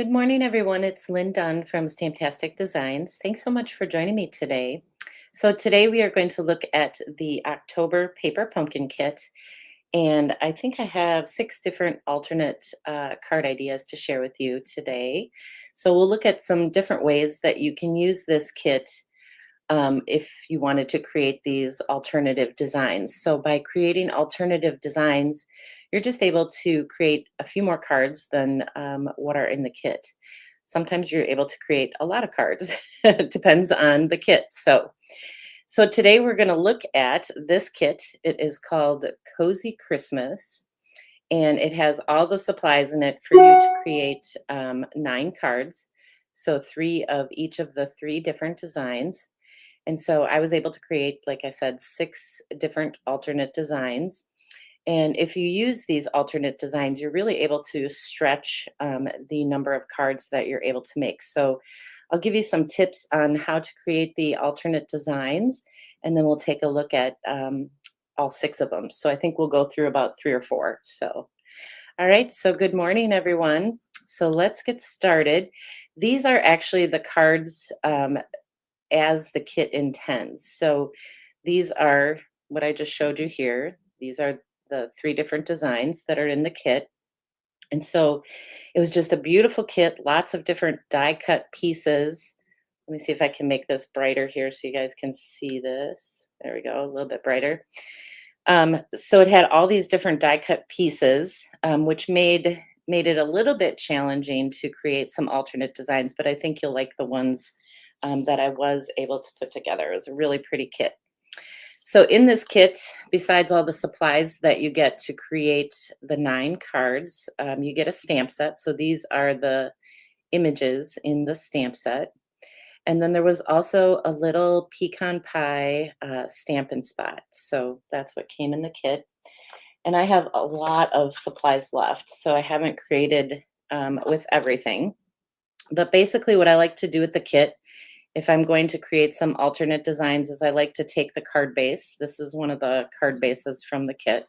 Good morning, everyone. It's Lynn Dunn from Stamptastic Designs. Thanks so much for joining me today. So today we are going to look at the October Paper Pumpkin Kit, and I think I have six different alternate card ideas to share with you today. So we'll look at some different ways that you can use this kit if you wanted to create these alternative designs. So by creating alternative designs, you're just able to create a few more cards than what are in the kit. Sometimes you're able to create a lot of cards. It depends on the kit. So today we're going to look at this kit. It is called Cozy Christmas, and it has all the supplies in it for you to create 9 cards. So 3 of each of the 3 different designs. And so I was able to create, like I said, 6 different alternate designs. And if you use these alternate designs, you're really able to stretch the number of cards that you're able to make. So I'll give you some tips on how to create the alternate designs, and then we'll take a look at all 6 of them. So I think we'll go through about 3 or 4. So, all right. So good morning, everyone. So let's get started. These are actually the cards as the kit intends. So these are what I just showed you here. These are the 3 different designs that are in the kit. And so it was just a beautiful kit, lots of different die cut pieces. Let me see if I can make this brighter here so you guys can see this. There we go, a little bit brighter. So it had all these different die cut pieces, which made it a little bit challenging to create some alternate designs, but I think you'll like the ones that I was able to put together. It was a really pretty kit. So in this kit, besides all the supplies that you get to create the 9 cards, you get a stamp set. So these are the images in the stamp set. And then there was also a little pecan pie Stampin' Spot. So that's what came in the kit. And I have a lot of supplies left, so I haven't created with everything. But basically what I like to do with the kit, if I'm going to create some alternate designs, is I like to take the card base. This is one of the card bases from the kit.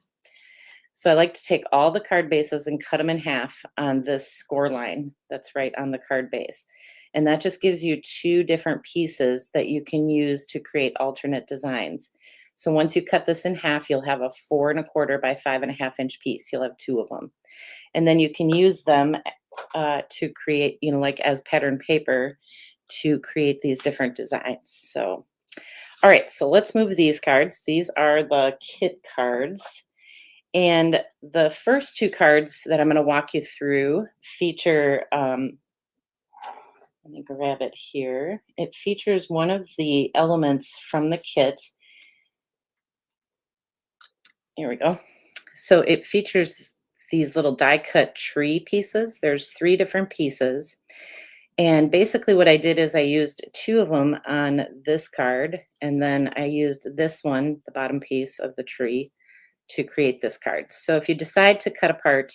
So I like to take all the card bases and cut them in half on this score line that's right on the card base. And that just gives you 2 different pieces that you can use to create alternate designs. So once you cut this in half, you'll have a 4¼ by 5½ inch piece. You'll have 2 of them. And then you can use them to create, like as pattern paper to create these different designs. So, all right, so let's move these cards. These are the kit cards. And the first 2 cards that I'm going to walk you through feature, let me grab it here. It features one of the elements from the kit. Here we go. So it features these little die cut tree pieces. There's 3 different pieces. And basically what I did is I used 2 of them on this card, and then I used this one, the bottom piece of the tree, to create this card. So if you decide to cut apart,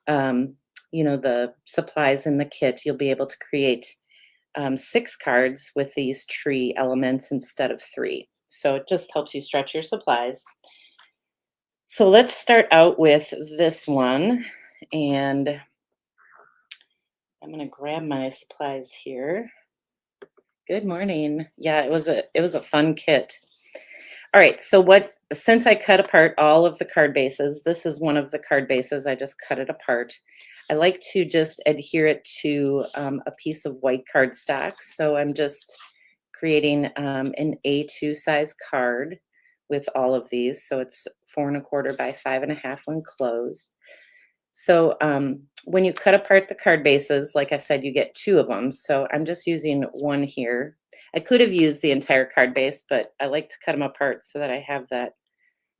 the supplies in the kit, you'll be able to create 6 cards with these tree elements instead of 3. So it just helps you stretch your supplies. So let's start out with this one, and I'm going to grab my supplies here. Good morning. Yeah, it was a fun kit. All right, so since I cut apart all of the card bases, this is one of the card bases. I just cut it apart. I like to just adhere it to a piece of white cardstock. So I'm just creating an A2 size card with all of these. So it's 4¼ by 5½ when closed. So when you cut apart the card bases, like I said, you get 2 of them. So I'm just using one here. I could have used the entire card base, but I like to cut them apart so that I have that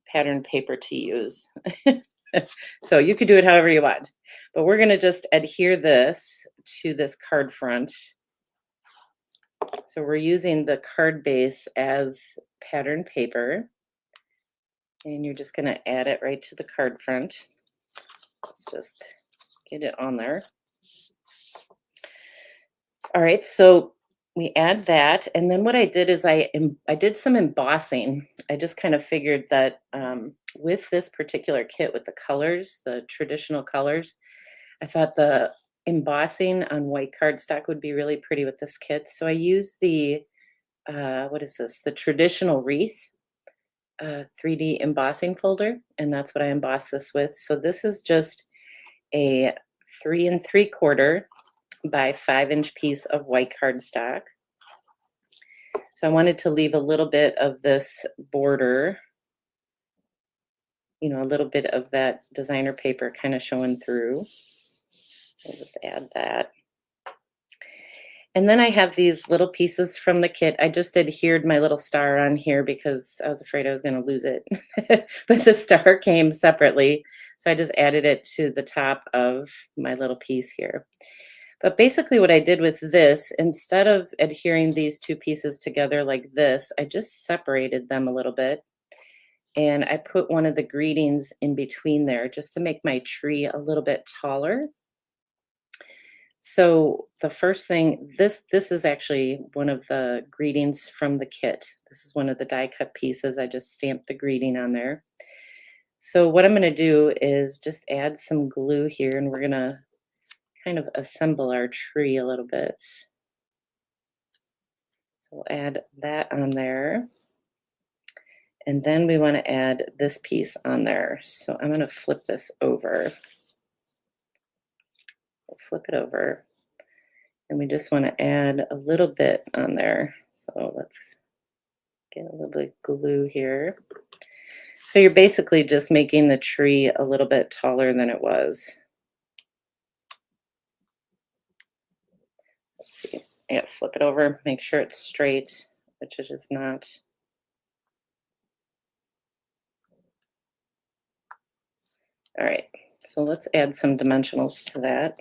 pattern paper to use. So you could do it however you want. But we're going to just adhere this to this card front. So we're using the card base as pattern paper. And you're just going to add it right to the card front. Let's just get it on there. All right, so we add that, and then what I did is I did some embossing. I just kind of figured that with this particular kit, with the colors, the traditional colors, I thought the embossing on white cardstock would be really pretty with this kit. So I use the, what is this? The traditional wreath 3D embossing folder, and that's what I emboss this with. So this is just a 3 3/4 by 5-inch piece of white cardstock. So I wanted to leave a little bit of this border, a little bit of that designer paper kind of showing through. I'll just add that. And then I have these little pieces from the kit. I just adhered my little star on here because I was afraid I was going to lose it. But the star came separately. So I just added it to the top of my little piece here. But basically what I did with this, instead of adhering these two pieces together like this, I just separated them a little bit. And I put one of the greetings in between there just to make my tree a little bit taller. So the first thing, this is actually one of the greetings from the kit. This is one of the die cut pieces. I just stamped the greeting on there. So what I'm going to do is just add some glue here, and we're going to kind of assemble our tree a little bit. So we'll add that on there. And then we want to add this piece on there. So I'm going to flip this over. We'll flip it over. And we just want to add a little bit on there. So let's get a little bit of glue here. So you're basically just making the tree a little bit taller than it was. Let's see. I gotta flip it over, make sure it's straight, which it is not. All right, so let's add some dimensionals to that.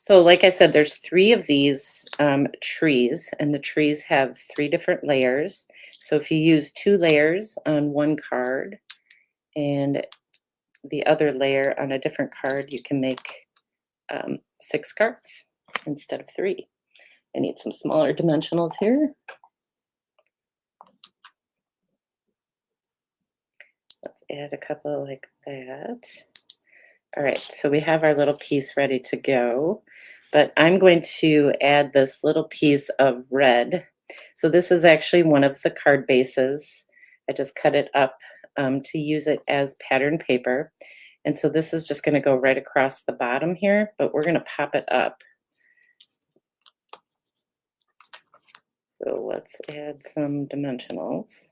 So like I said, there's 3 of these trees, and the trees have 3 different layers. So if you use 2 layers on one card and the other layer on a different card, you can make 6 cards instead of 3. I need some smaller dimensionals here. Let's add a couple like that. All right, so we have our little piece ready to go, but I'm going to add this little piece of red. So this is actually one of the card bases. I just cut it up to use it as pattern paper. And so this is just going to go right across the bottom here, but we're going to pop it up. So let's add some dimensionals.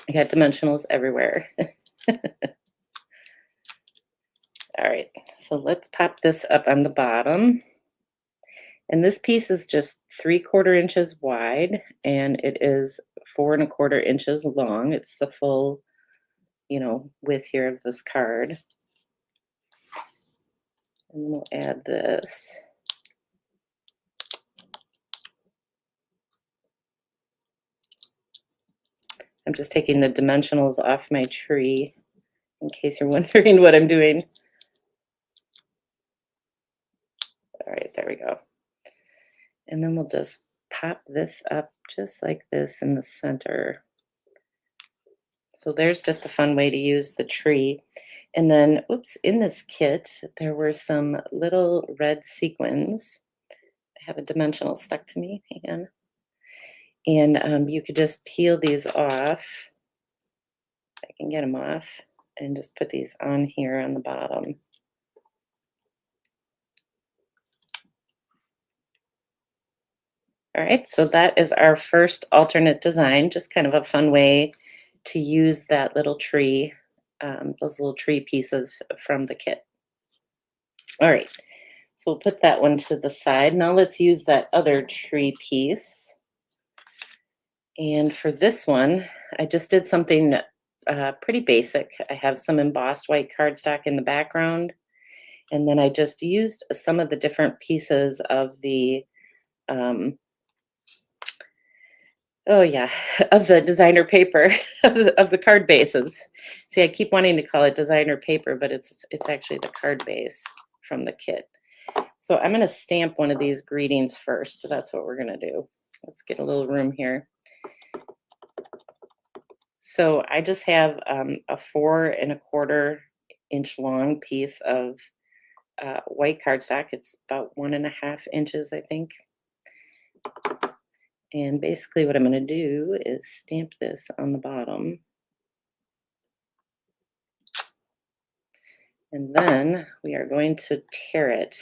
I got dimensionals everywhere. All right, so let's pop this up on the bottom. And this piece is just 3/4 inches wide, and it is 4 1/4 inches long. It's the full, width here of this card. And we'll add this. I'm just taking the dimensionals off my tree in case you're wondering what I'm doing. All right, there we go. And then we'll just pop this up just like this in the center. So there's just a fun way to use the tree. And then, oops, in this kit, there were some little red sequins. I have a dimensional stuck to me, hang on. And you could just peel these off. I can get them off and just put these on here on the bottom. All right, so that is our first alternate design, just kind of a fun way to use that little tree, those little tree pieces from the kit. All right, so we'll put that one to the side. Now let's use that other tree piece. And for this one, I just did something pretty basic. I have some embossed white cardstock in the background, and then I just used some of the different pieces of the oh yeah, of the designer paper of the card bases. See, I keep wanting to call it designer paper, but it's actually the card base from the kit. So I'm going to stamp one of these greetings first. So that's what we're going to do. Let's get a little room here. So I just have a 4 1/4 inch long piece of white cardstock. It's about 1.5 inches, I think. And basically what I'm going to do is stamp this on the bottom. And then we are going to tear it.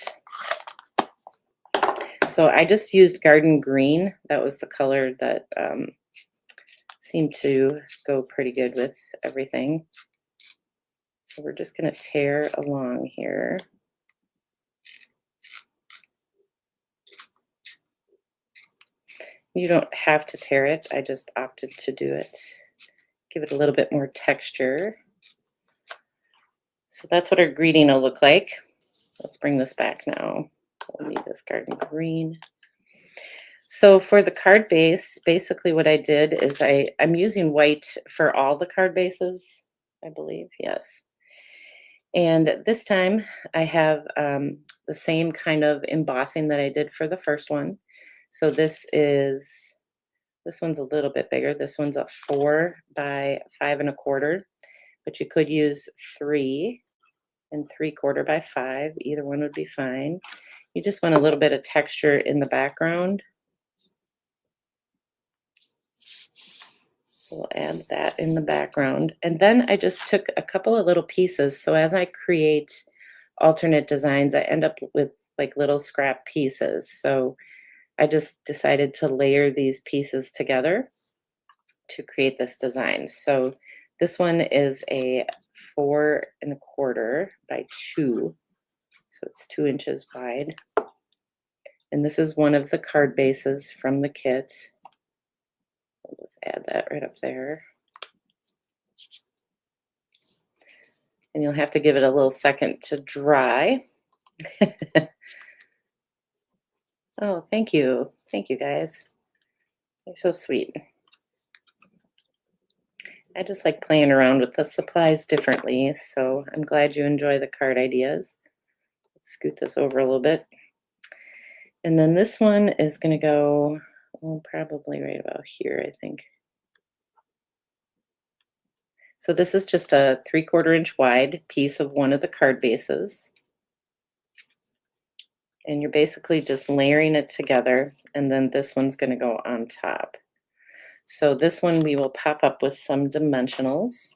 So I just used garden green. That was the color that seemed to go pretty good with everything. So we're just going to tear along here. You don't have to tear it. I just opted to do it. Give it a little bit more texture. So that's what our greeting will look like. Let's bring this back now. We'll leave this garden green. So for the card base, basically what I did is I'm using white for all the card bases, I believe, yes. And this time I have the same kind of embossing that I did for the first one. So this one's a little bit bigger. This one's a 4 by 5 1/4, but you could use 3 3/4 by 5. Either one would be fine. You just want a little bit of texture in the background. So we'll add that in the background. And then I just took a couple of little pieces. So as I create alternate designs, I end up with like little scrap pieces. So I just decided to layer these pieces together to create this design. So this one is a 4 1/4 by 2. So it's 2 inches wide. And this is one of the card bases from the kit. I'll just add that right up there. And you'll have to give it a little second to dry. Oh, thank you. Thank you, guys. You're so sweet. I just like playing around with the supplies differently, so I'm glad you enjoy the card ideas. Let's scoot this over a little bit. And then this one is going to go, well, probably right about here, I think. So this is just a 3/4 inch wide piece of one of the card bases. And you're basically just layering it together, and then this one's going to go on top. So this one we will pop up with some dimensionals.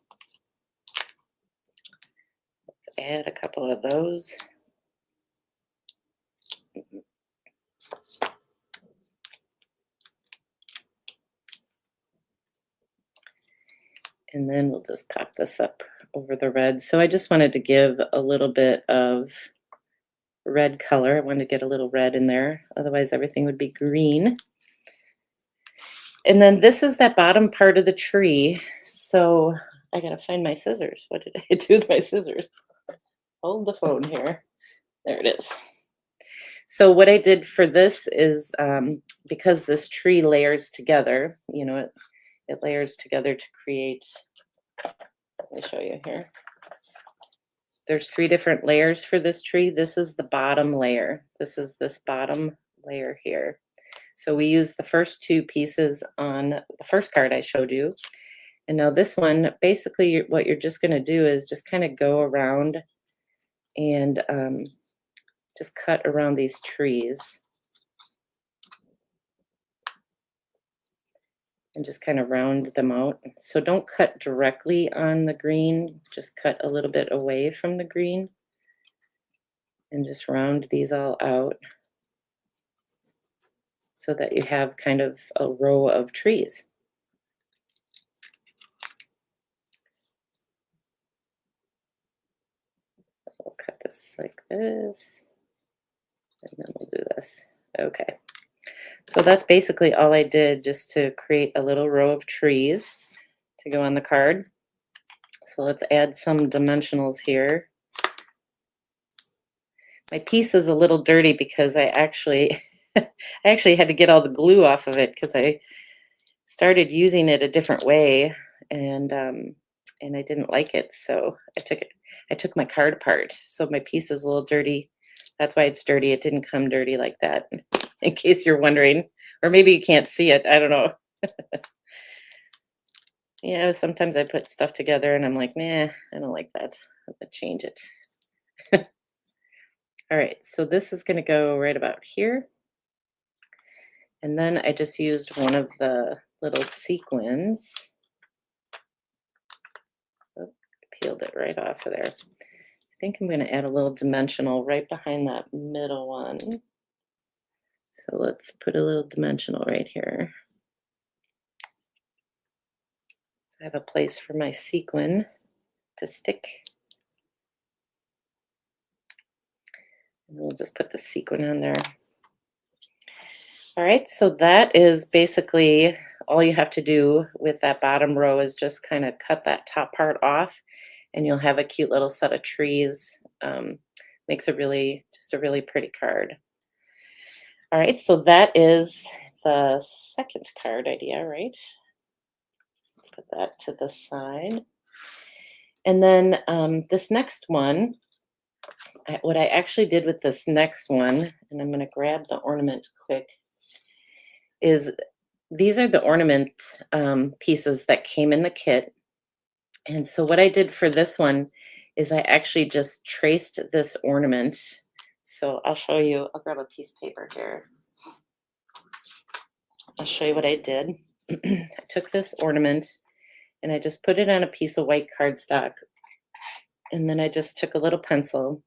Let's add a couple of those. And then we'll just pop this up over the red. So I just wanted to give a little bit of red color. I wanted to get a little red in there. Otherwise everything would be green. And then this is that bottom part of the tree. So I gotta find my scissors. What did I do with my scissors? Hold the phone here. There it is. So what I did for this is because this tree layers together, you know, it layers together to create, let me show you here. There's 3 different layers for this tree. This is the bottom layer. This is this bottom layer here. So we use the first 2 pieces on the first card I showed you. And now this one, basically what you're just going to do is just kind of go around and just cut around these trees. And just kind of round them out. So don't cut directly on the green, just cut a little bit away from the green. And just round these all out so that you have kind of a row of trees. We'll cut this like this, and then we'll do this. Okay. So that's basically all I did, just to create a little row of trees to go on the card. So let's add some dimensionals here. My piece is a little dirty because I actually had to get all the glue off of it because I started using it a different way, and I didn't like it, so I took my card apart. So my piece is a little dirty. That's why it's dirty. It didn't come dirty like that, in case you're wondering. Or maybe you can't see it. I don't know. Yeah, sometimes I put stuff together and I'm like, nah, I don't like that. I'm gonna change it. All right, so this is gonna go right about here. And then I just used one of the little sequins. Oh, peeled it right off of there. I think I'm gonna add a little dimensional right behind that middle one. So let's put a little dimensional right here. So I have a place for my sequin to stick. And we'll just put the sequin on there. All right, so that is basically all you have to do with that bottom row is just kind of cut that top part off and you'll have a cute little set of trees. Makes just a really pretty card. All right, so that is the second card idea, right? Let's put that to the side. And then this next one, what I actually did with this next one, and I'm going to grab the ornament quick, is these are the ornament pieces that came in the kit. And so what I did for this one is I actually just traced this ornament. So I'll show you, I'll grab a piece of paper here. I'll show you what I did. I took this ornament and I just put it on a piece of white cardstock. And then I just took a little pencil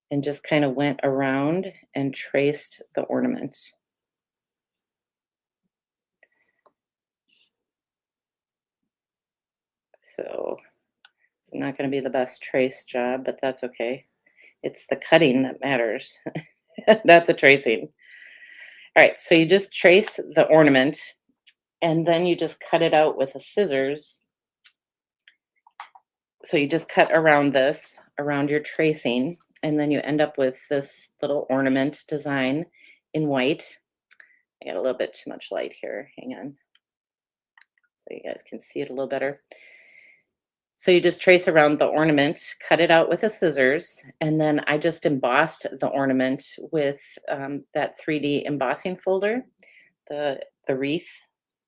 and just kind of went around and traced the ornament. So it's not going to be the best trace job, but that's okay. It's the cutting that matters, not the tracing. All right, so you just trace the ornament and then you just cut it out with a scissors. So you just cut around this, around your tracing, and then you end up with this little ornament design in white. I got a little bit too much light here. Hang on. So you guys can see it a little better. So you just trace around the ornament, cut it out with a scissors, and then I just embossed the ornament with that 3D embossing folder, the wreath,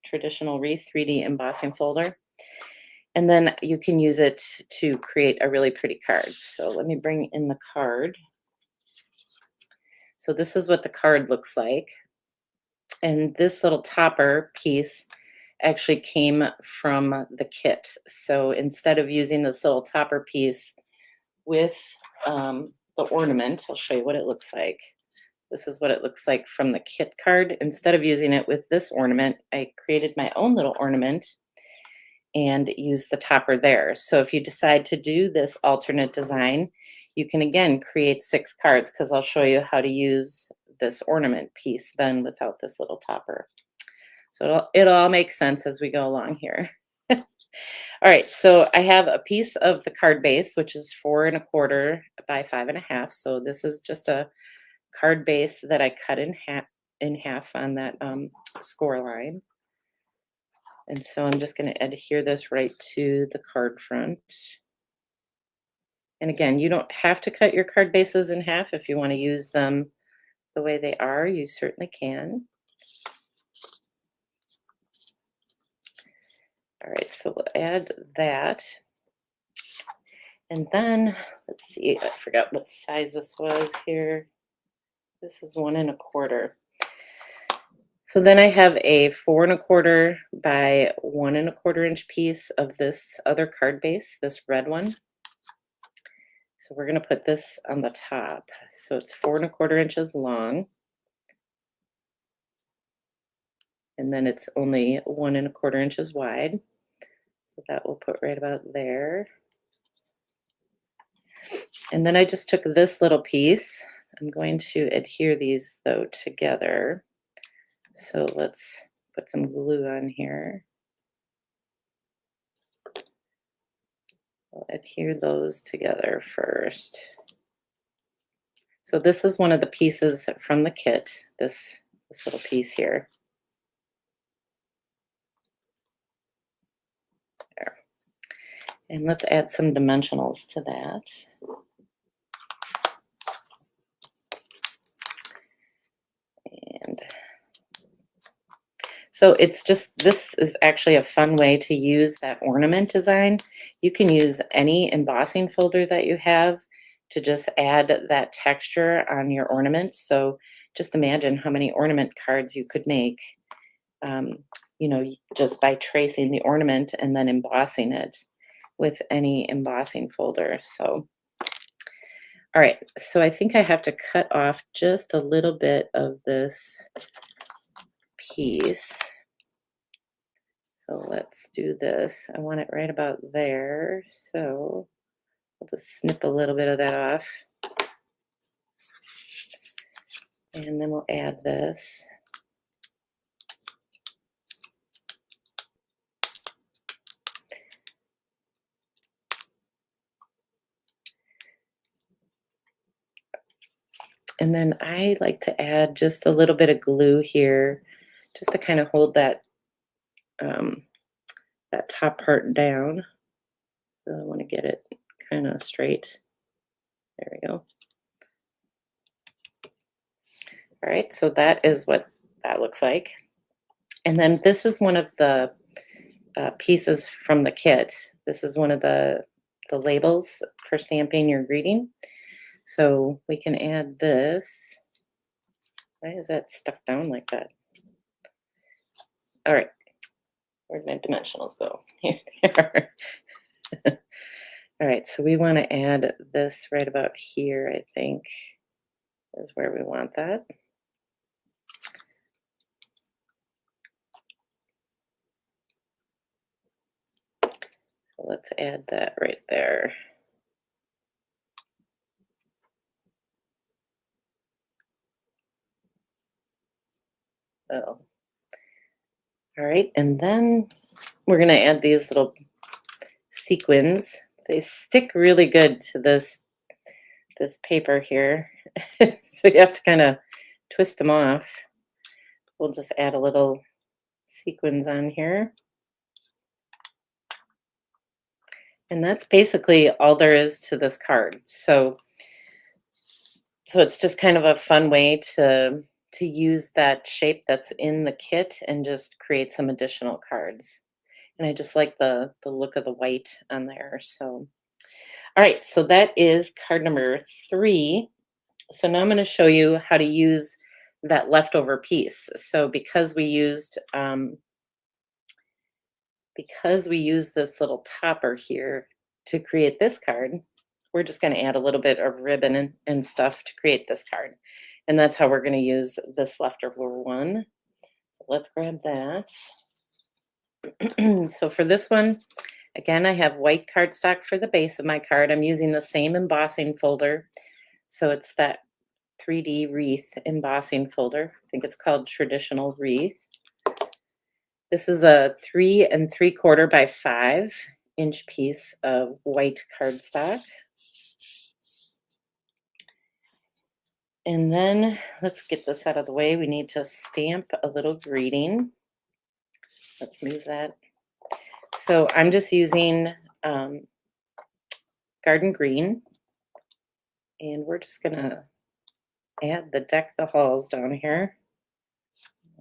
traditional wreath 3D embossing folder. And then you can use it to create a really pretty card. So let me bring in the card. So this is what the card looks like. And this little topper piece actually came from the kit. So instead of using this little topper piece with the ornament, I'll show you what it looks like. This is what it looks like from the kit card. Instead of using it with this ornament, I created my own little ornament and use the topper there. So if you decide to do this alternate design, you can again create 6 cards because I'll show you how to use this ornament piece then without this little topper. So it'll all make sense as we go along here. All right, so I have a piece of the card base, which is 4 1/4 by 5 1/2. So this is just a card base that I cut in half on that score line. And so I'm just going to adhere this right to the card front. And again, you don't have to cut your card bases in half. If you want to use them the way they are, you certainly can. All right, so we'll add that. And then, let's see, I forgot what size this was here. This is 1 1/4. So then I have a 4 1/4 by 1 1/4 inch piece of this other card base, this red one. So we're going to put this on the top. So it's 4 1/4 inches long. And then it's only 1 1/4 inches wide. So that we'll put right about there. And then I just took this little piece. I'm going to adhere these though together. So let's put some glue on here. I'll adhere those together first. So this is one of the pieces from the kit, this little piece here. There. And let's add some dimensionals to that. And So it's just, this is actually a fun way to use that ornament design. You can use any embossing folder that you have to just add that texture on your ornament. So just imagine how many ornament cards you could make, um, just by tracing the ornament and then embossing it with any embossing folder. So, all right, so I think I have to cut off just a little bit of this piece. So let's do this. I want it right about there. So I'll just snip a little bit of that off. And then we'll add this. And then I like to add just a little bit of glue here, just to kind of hold that that top part down. So I want to get it kind of straight. There we go. All right, so that is what that looks like. And then this is one of the pieces from the kit. This is one of the labels for stamping your greeting. So we can add this. Why is that stuck down like that? All right, where'd my dimensionals go? Here they are. All right, so we want to add this right about here, I think, is where we want that. So let's add that right there. Oh. All right, and then we're going to add these little sequins. They stick really good to this paper here. So you have to kind of twist them off. We'll just add a little sequins on here. And that's basically all there is to this card. So it's just kind of a fun way to use that shape that's in the kit and just create some additional cards. And I just like the look of the white on there. So all right, so that is card number 3. So now I'm going to show you how to use that leftover piece. So because we used this little topper here to create this card, we're just going to add a little bit of ribbon and stuff to create this card. And that's how we're going to use this leftover one. So let's grab that. So for this one, again, I have white cardstock for the base of my card. I'm using the same embossing folder. So it's that 3D wreath embossing folder. I think it's called Traditional Wreath. This is a 3 3/4 by 5-inch piece of white cardstock. And then let's get this out of the way. We need to stamp a little greeting. Let's move that. So I'm just using Garden Green, and we're just gonna add the Deck the Halls down here.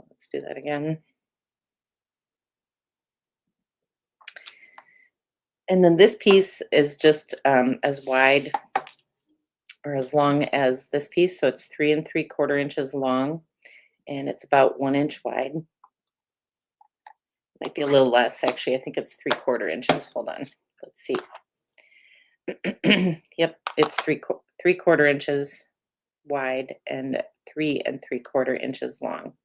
Let's do that again. And then this piece is just as wide or as long as this piece. So it's 3 3/4 inches long, and it's about 1 inch wide. Might be a little less, actually. I think it's 3/4 inches. Hold on. Let's see. Yep, it's 3/4 inches wide and 3 3/4 inches long.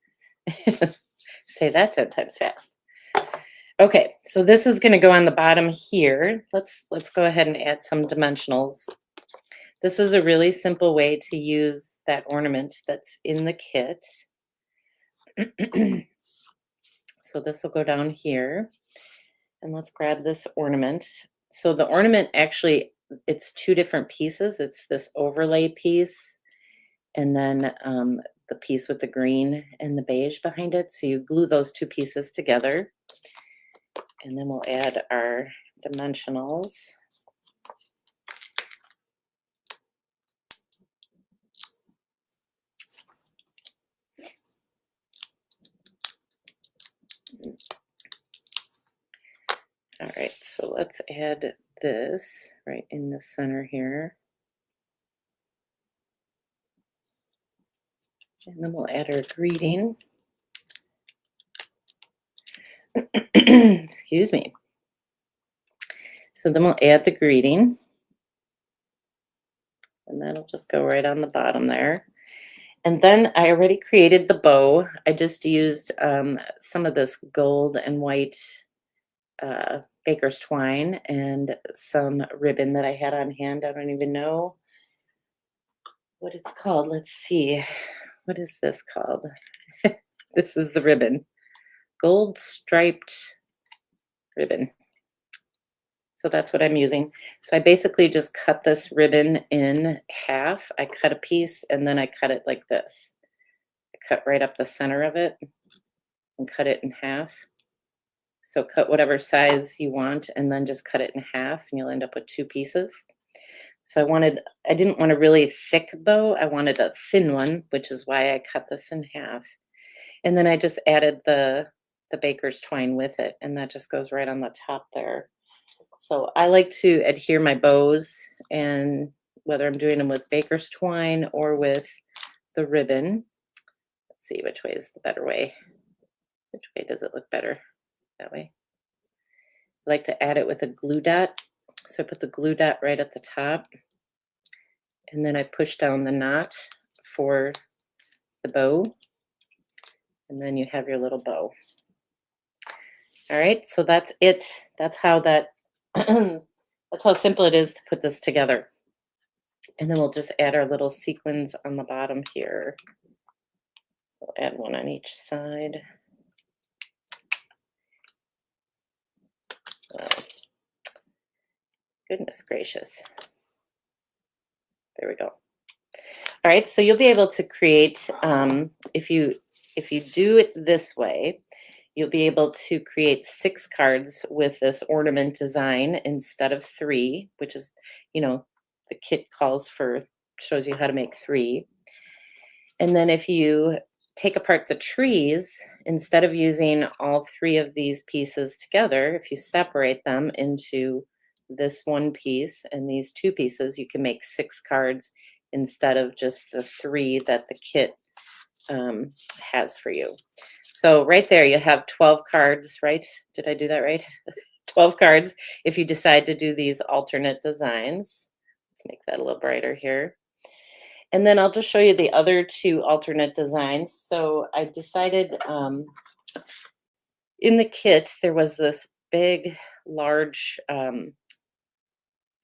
Say that 10 times fast. Okay, so this is going to go on the bottom here. Let's go ahead and add some dimensionals. This is a really simple way to use that ornament that's in the kit. So this will go down here. And let's grab this ornament. So the ornament actually, it's 2 different pieces. It's this overlay piece and then the piece with the green and the beige behind it. So you glue those 2 pieces together. And then we'll add our dimensionals. All right, so let's add this right in the center here. And then we'll add our greeting. Excuse me. So then we'll add the greeting, and that'll just go right on the bottom there. And then I already created the bow. I just used some of this gold and white baker's twine and some ribbon that I had on hand. I don't even know what it's called. Let's see. What is this called? This is the ribbon. Gold striped ribbon. So that's what I'm using. So I basically just cut this ribbon in half. I cut a piece and then I cut it like this. I cut right up the center of it and cut it in half. So cut whatever size you want and then just cut it in half and you'll end up with two pieces. So I didn't want a really thick bow. I wanted a thin one, which is why I cut this in half. And then I just added the baker's twine with it, and that just goes right on the top there. So I like to adhere my bows, and whether I'm doing them with baker's twine or with the ribbon. Let's see which way is the better way. Which way does it look better? That way. I like to add it with a glue dot. So I put the glue dot right at the top, and then I push down the knot for the bow, and then you have your little bow. All right, so that's it. That's how that's how simple it is to put this together. And then we'll just add our little sequins on the bottom here. So we'll add one on each side. Wow. Goodness gracious. There we go. All right, so you'll be able to create, if you do it this way, you'll be able to create 6 cards with this ornament design instead of 3, which is, the kit shows you how to make 3. And then if you take apart the trees, instead of using all 3 of these pieces together, if you separate them into this one piece and these 2 pieces, you can make 6 cards instead of just the 3 that the kit has for you. So right there, you have 12 cards, right? Did I do that right? 12 cards if you decide to do these alternate designs. Let's make that a little brighter here. And then I'll just show you the other 2 alternate designs. So I decided in the kit, there was this big, large, I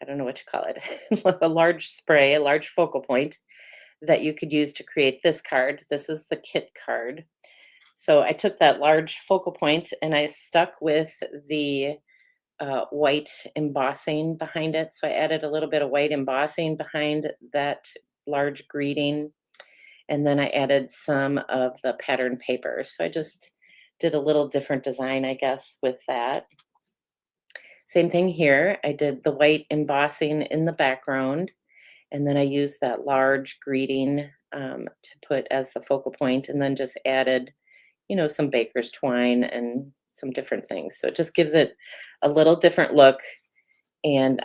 don't know what you call it, a large spray, a large focal point that you could use to create this card. This is the kit card. So I took that large focal point and I stuck with the white embossing behind it. So I added a little bit of white embossing behind that large greeting. And then I added some of the pattern paper. So I just did a little different design, I guess, with that. Same thing here. I did the white embossing in the background. And then I used that large greeting to put as the focal point, and then just added, some baker's twine and some different things. So it just gives it a little different look. And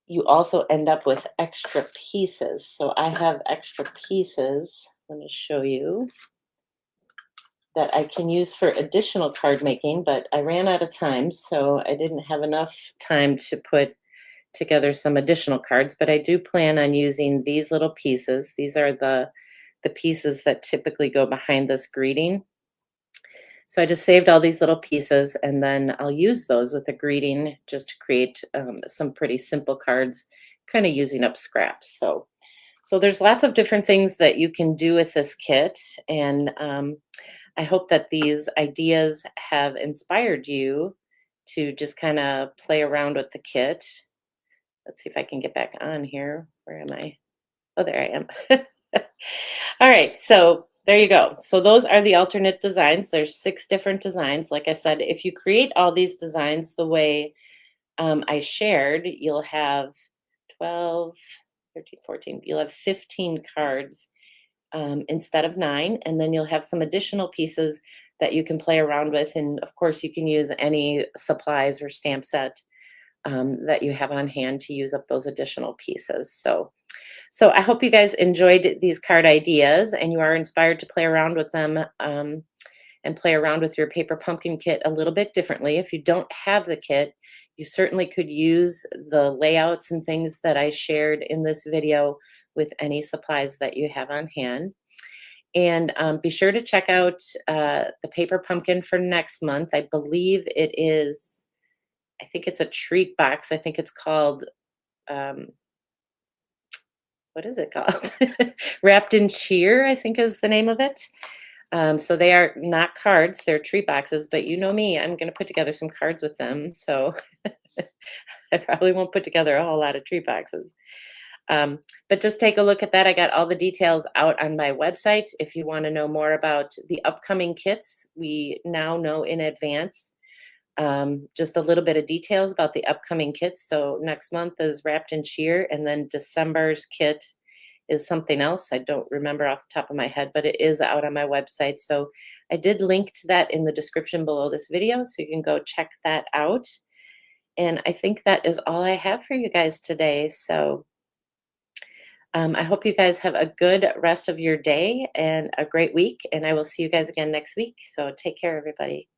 you also end up with extra pieces. So I have extra pieces. Let me show you that I can use for additional card making, but I ran out of time, so I didn't have enough time to put together some additional cards, but I do plan on using these little pieces. These are the pieces that typically go behind this greeting. So I just saved all these little pieces, and then I'll use those with the greeting just to create some pretty simple cards, kind of using up scraps. So there's lots of different things that you can do with this kit, and I hope that these ideas have inspired you to just kind of play around with the kit. Let's see if I can get back on here. Where am I? Oh, there I am. All right, so there you go. So those are the alternate designs. There's 6 different designs. Like I said, if you create all these designs the way I shared, you'll have 12, 13, 14, you'll have 15 cards instead of 9, and then you'll have some additional pieces that you can play around with. And of course, you can use any supplies or stamp set that you have on hand to use up those additional pieces. So I hope you guys enjoyed these card ideas and you are inspired to play around with them, and play around with your paper pumpkin kit a little bit differently. If you don't have the kit, you certainly could use the layouts and things that I shared in this video with any supplies that you have on hand. And be sure to check out the paper pumpkin for next month. I believe it is, I think it's a treat box. I think it's called, um, what is it called? Wrapped in Cheer, I think is the name of it. So they are not cards, they're treat boxes, but you know me, I'm going to put together some cards with them. So I probably won't put together a whole lot of treat boxes. But just take a look at that. I got all the details out on my website. If you want to know more about the upcoming kits, we now know in advance just a little bit of details about the upcoming kits. So next month is Wrapped in Cheer, and then December's kit is something else. I don't remember off the top of my head, but it is out on my website. So I did link to that in the description below this video, so you can go check that out. And I think that is all I have for you guys today. So I hope you guys have a good rest of your day and a great week. And I will see you guys again next week. So take care, everybody.